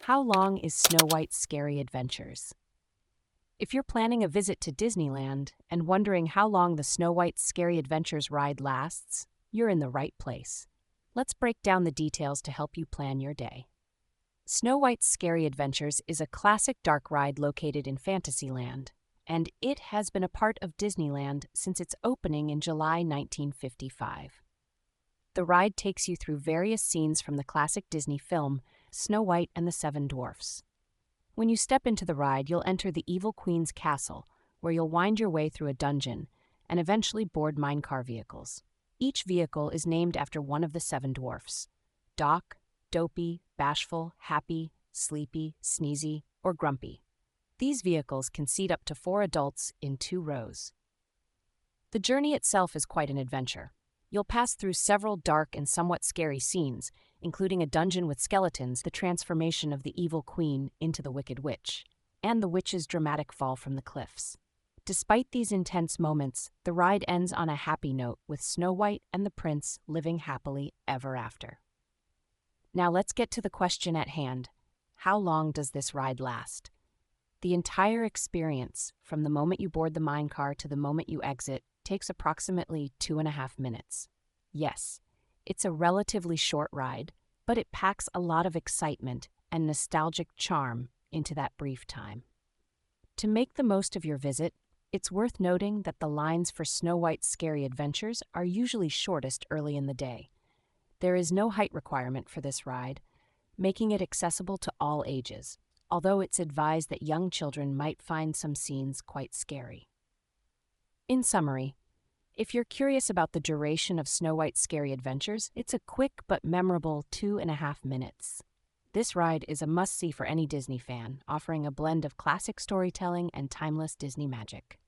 How long is Snow White's Scary Adventures? If you're planning a visit to Disneyland and wondering how long the Snow White's Scary Adventures ride lasts, you're in the right place. Let's break down the details to help you plan your day. Snow White's Scary Adventures is a classic dark ride located in Fantasyland, and it has been a part of Disneyland since its opening in July 1955. The ride takes you through various scenes from the classic Disney film, Snow White and the Seven Dwarfs. When you step into the ride, you'll enter the Evil Queen's castle, where you'll wind your way through a dungeon and eventually board minecar vehicles. Each vehicle is named after one of the seven dwarfs: Doc, Dopey, Bashful, Happy, Sleepy, Sneezy, or Grumpy. These vehicles can seat up to 4 adults in 2 rows. The journey itself is quite an adventure. You'll pass through several dark and somewhat scary scenes, including a dungeon with skeletons, the transformation of the evil queen into the Wicked Witch, and the witch's dramatic fall from the cliffs. Despite these intense moments, the ride ends on a happy note with Snow White and the prince living happily ever after. Now let's get to the question at hand. How long does this ride last? The entire experience, from the moment you board the minecar to the moment you exit, takes approximately 2.5 minutes. Yes, it's a relatively short ride, but it packs a lot of excitement and nostalgic charm into that brief time. To make the most of your visit, it's worth noting that the lines for Snow White's Scary Adventures are usually shortest early in the day. There is no height requirement for this ride, making it accessible to all ages, although it's advised that young children might find some scenes quite scary. In summary, if you're curious about the duration of Snow White's Scary Adventures, it's a quick but memorable 2.5 minutes. This ride is a must-see for any Disney fan, offering a blend of classic storytelling and timeless Disney magic.